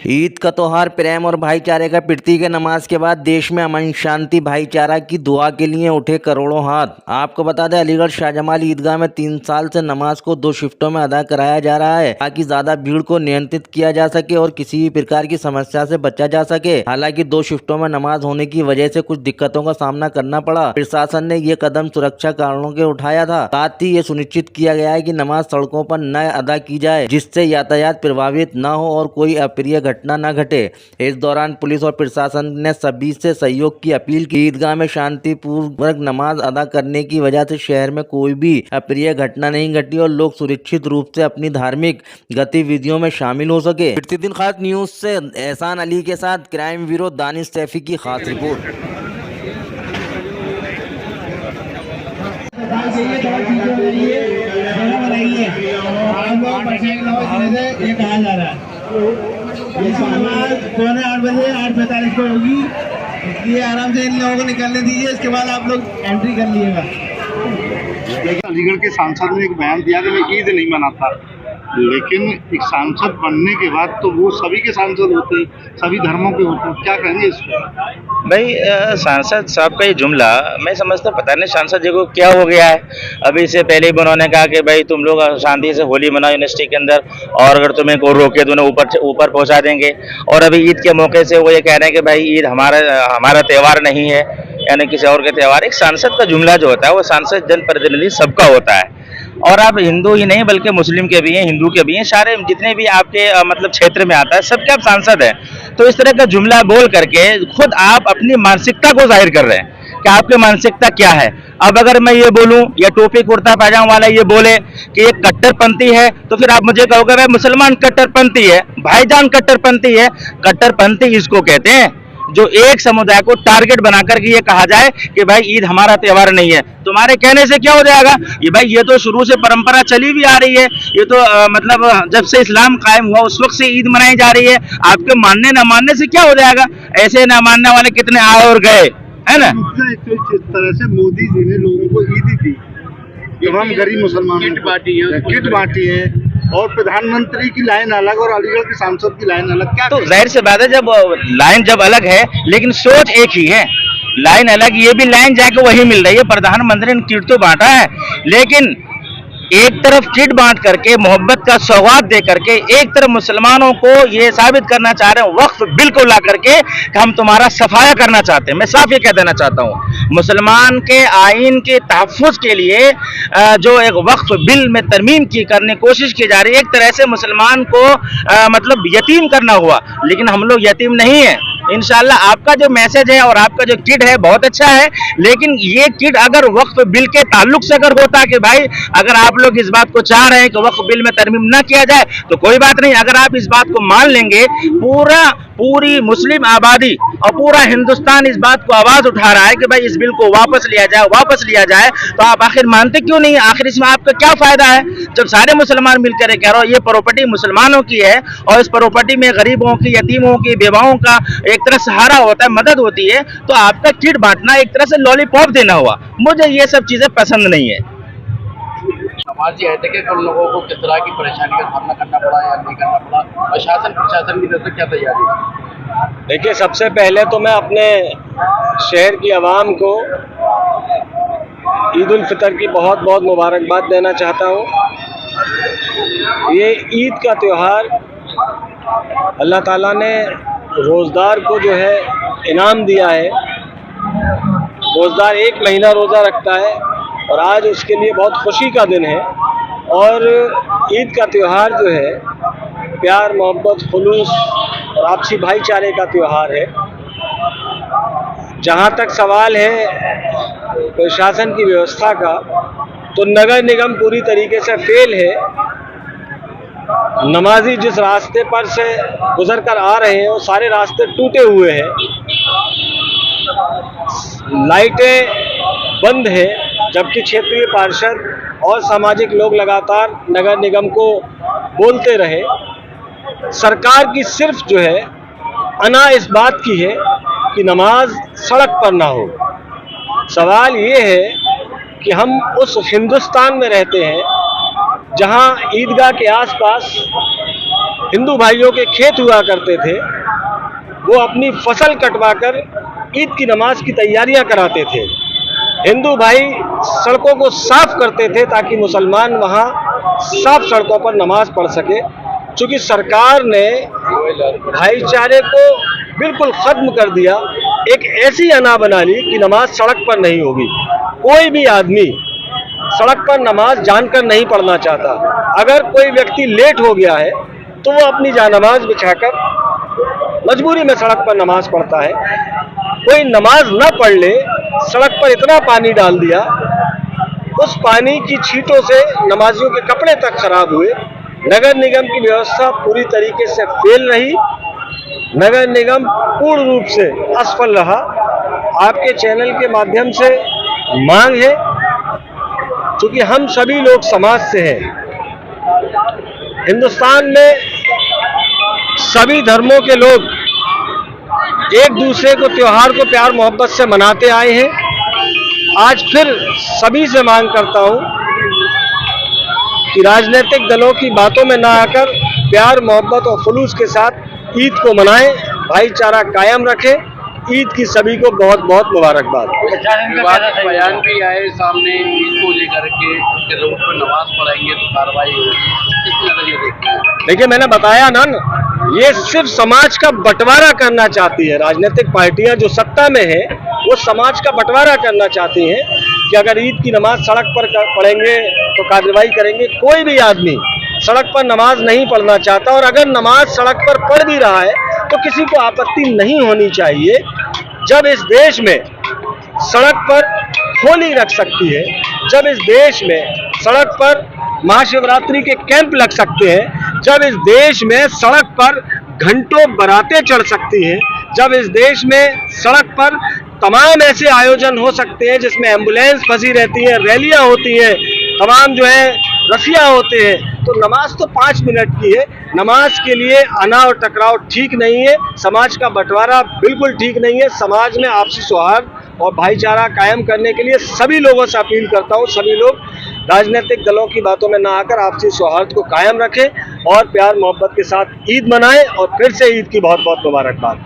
ईद का त्योहार प्रेम और भाईचारे का प्रतीक है। नमाज के बाद देश में अमन शांति भाईचारा की दुआ के लिए उठे करोड़ों हाथ। आपको बता दें, अलीगढ़ शाहजमाल ईदगाह में 3 साल से नमाज को 2 शिफ्टों में अदा कराया जा रहा है ताकि ज्यादा भीड़ को नियंत्रित किया जा सके और किसी भी प्रकार की समस्या से बचा जा सके। हालांकि 2 शिफ्टों में नमाज होने की वजह से कुछ दिक्कतों का सामना करना पड़ा। प्रशासन ने ये कदम सुरक्षा कारणों के उठाया था। साथ ही ये सुनिश्चित किया गया है कि नमाज सड़कों पर न अदा की जाए, जिससे यातायात प्रभावित न हो और कोई अप्रिय घटना न घटे। इस दौरान पुलिस और प्रशासन ने सभी से सहयोग की अपील की। ईदगाह में शांतिपूर्वक नमाज अदा करने की वजह से शहर में कोई भी अप्रिय घटना नहीं घटी और लोग सुरक्षित रूप से अपनी धार्मिक गतिविधियों में शामिल हो सके। प्रतिदिन खास न्यूज से एहसान अली के साथ क्राइम ब्यूरो दानिश सैफी की खास रिपोर्ट। ये नमाज 7:45 बजे 8:45 को होगी, इसलिए आराम से इन लोगों को निकलने दीजिए। इसके बाद आप लोग एंट्री कर लीजिएगा। अलीगढ़ के सांसद ने एक बयान दिया कि मैं ईद नहीं मनाता, लेकिन एक सांसद बनने के बाद तो वो सभी के सांसद होते, सभी धर्मों के होते, क्या कहेंगे इस पर? भाई सांसद साहब का ये जुमला मैं समझता, पता नहीं सांसद जी को क्या हो गया है। अभी इससे पहले भी उन्होंने कहा कि भाई तुम लोग शांति से होली मनाओ यूनिवर्सिटी के अंदर, और अगर तुम्हें कोई रोके तो उन्हें ऊपर पहुंचा देंगे। और अभी ईद के मौके से वो ये कह रहे हैं कि भाई ईद हमारा त्यौहार नहीं है, यानी किसी और के त्यौहार। एक सांसद का जुमला जो होता है वो सांसद जनप्रतिनिधि सबका होता है, और आप हिंदू ही नहीं बल्कि मुस्लिम के भी हैं, हिंदू के भी हैं, सारे जितने भी आपके मतलब क्षेत्र में आता है सबके आप सांसद हैं। तो इस तरह का जुमला बोल करके खुद आप अपनी मानसिकता को जाहिर कर रहे हैं कि आपकी मानसिकता क्या है। अब अगर मैं ये बोलूं या टोपी कुर्ता पैजामा वाला ये बोले कि ये कट्टरपंथी है, तो फिर आप मुझे कहोगे भाई मुसलमान कट्टरपंथी है, भाईजान कट्टरपंथी है। कट्टरपंथी इसको कहते हैं जो एक समुदाय को टारगेट बनाकर के ये कहा जाए कि भाई ईद हमारा त्यौहार नहीं है। तुम्हारे कहने से क्या हो जाएगा? ये भाई ये तो शुरू से परंपरा चली भी आ रही है, ये तो मतलब जब से इस्लाम कायम हुआ उस वक्त से ईद मनाई जा रही है। आपके मानने न मानने से क्या हो जाएगा? ऐसे न मानने वाले कितने आए और गए, है ना। जिस तरह से मोदी जी ने लोगों को ईद दी, तमाम गरीब मुसलमानों किट बांटी है, और प्रधानमंत्री की लाइन अलग और अलीगढ़ के सांसद की लाइन अलग, क्या तो जाहिर सी बात है जब लाइन जब अलग है लेकिन सोच एक ही है। लाइन अलग, ये भी लाइन जाके वही मिल रही है। प्रधानमंत्री ने किट तो बांटा है, लेकिन एक तरफ किट बांट करके मोहब्बत का सौगात दे करके एक तरफ मुसलमानों को ये साबित करना चाह रहे हैं वक्फ बिल को ला करके कि हम तुम्हारा सफाया करना चाहते हैं। मैं साफ ये कह देना चाहता हूँ, मुसलमान के आइन के तहफ़्फ़ुज़ के लिए जो एक वक्फ बिल में तरमीम की करने की कोशिश की जा रही है, एक तरह से मुसलमान को मतलब यतीम करना हुआ। लेकिन हम लोग यतीम नहीं है। इंशाल्लाह आपका जो मैसेज है और आपका जो किट है बहुत अच्छा है, लेकिन ये किट अगर वक्फ बिल के ताल्लुक से अगर होता कि भाई अगर आप लोग इस बात को चाह रहे हैं कि वक्फ बिल में तरमीम न किया जाए तो कोई बात नहीं। अगर आप इस बात को मान लेंगे, पूरी मुस्लिम आबादी और पूरा हिंदुस्तान इस बात को आवाज उठा रहा है कि भाई इस बिल को वापस लिया जाए, तो आप आखिर मानते क्यों नहीं? आखिर इसमें आपका क्या फायदा है? जब सारे मुसलमान मिलकर कह रहे हो ये प्रॉपर्टी मुसलमानों की है और इस प्रॉपर्टी में गरीबों की, यतीमों की, बेवाओं का एक तरह सहारा होता है, मदद होती है, तो आपका किट बांटना एक तरह से लॉलीपॉप देना हुआ। मुझे ये सब चीजें पसंद नहीं है। समाज ये है कि उन लोगों को किस तरह की परेशानी का सामना करना पड़ा या नहीं करना पड़ा, प्रशासन की तरफ से क्या तैयारी है? देखिए, सबसे पहले तो मैं अपने शहर की आवाम को ईद उल फितर की बहुत बहुत मुबारकबाद देना चाहता हूँ। ये ईद का त्यौहार अल्लाह ताला ने रोज़दार को जो है इनाम दिया है। रोज़दार 1 महीना रोज़ा रखता है और आज उसके लिए बहुत खुशी का दिन है। और ईद का त्यौहार जो है प्यार, मोहब्बत, खुलूस और आपसी भाईचारे का त्यौहार है। जहाँ तक सवाल है प्रशासन की व्यवस्था का, तो नगर निगम पूरी तरीके से फेल है। नमाजी जिस रास्ते पर से गुजर कर आ रहे हैं वो सारे रास्ते टूटे हुए हैं, लाइटें बंद हैं, जबकि क्षेत्रीय पार्षद और सामाजिक लोग लगातार नगर निगम को बोलते रहे। सरकार की सिर्फ जो है अना इस बात की है कि नमाज सड़क पर ना हो। सवाल ये है कि हम उस हिंदुस्तान में रहते हैं जहां ईदगाह के आसपास हिंदू भाइयों के खेत हुआ करते थे, वो अपनी फसल कटवाकर ईद की नमाज की तैयारियां कराते थे। हिंदू भाई सड़कों को साफ करते थे ताकि मुसलमान वहां साफ सड़कों पर नमाज पढ़ सके। चूंकि सरकार ने भाईचारे को बिल्कुल खत्म कर दिया, एक ऐसी अना बना ली कि नमाज सड़क पर नहीं होगी। कोई भी आदमी सड़क पर नमाज जानकर नहीं पढ़ना चाहता। अगर कोई व्यक्ति लेट हो गया है तो वो अपनी जानमाज बिछाकर मजबूरी में सड़क पर नमाज पढ़ता है। कोई नमाज न पढ़ ले, सड़क पर इतना पानी डाल दिया, उस पानी की छींटों से नमाजियों के कपड़े तक खराब हुए। नगर निगम की व्यवस्था पूरी तरीके से फेल रही, नगर निगम पूर्ण रूप से असफल रहा। आपके चैनल के माध्यम से मांग है, क्योंकि हम सभी लोग समाज से हैं, हिंदुस्तान में सभी धर्मों के लोग एक दूसरे को त्योहार को प्यार मोहब्बत से मनाते आए हैं। आज फिर सभी से मांग करता हूं कि राजनीतिक दलों की बातों में ना आकर प्यार मोहब्बत और खुलूस के साथ ईद को मनाएं, भाईचारा कायम रखें। ईद की सभी को बहुत बहुत मुबारकबाद। विवादित बयान भी आए सामने ईद को लेकर के रोड पर नमाज पढ़ाएंगे तो कार्रवाई होगी, किस नजरिए देखते हैं? देखिए, मैंने बताया ना, ये सिर्फ समाज का बंटवारा करना चाहती है। राजनीतिक पार्टियां जो सत्ता में है वो समाज का बंटवारा करना चाहती हैं कि अगर ईद की नमाज सड़क पर पढ़ेंगे तो कार्रवाई करेंगे। कोई भी आदमी सड़क पर नमाज नहीं पढ़ना चाहता, और अगर नमाज सड़क पर पढ़ भी रहा है तो किसी को आपत्ति नहीं होनी चाहिए। जब इस देश में सड़क पर होली रख सकती है, जब इस देश में सड़क पर महाशिवरात्रि के कैंप लग सकते हैं, जब इस देश में सड़क पर घंटों बारातें चढ़ सकती हैं, जब इस देश में सड़क पर तमाम ऐसे आयोजन हो सकते हैं जिसमें एम्बुलेंस फंसी रहती है, रैलियां होती हैं, तमाम जो है रसिया होते हैं, तो नमाज तो 5 मिनट की है। नमाज के लिए अना और टकराव ठीक नहीं है, समाज का बंटवारा बिल्कुल ठीक नहीं है। समाज में आपसी सौहार्द और भाईचारा कायम करने के लिए सभी लोगों से अपील करता हूँ, सभी लोग राजनीतिक दलों की बातों में ना आकर आपसी सौहार्द को कायम रखें और प्यार मोहब्बत के साथ ईद मनाएं। और फिर से ईद की बहुत बहुत मुबारकबाद।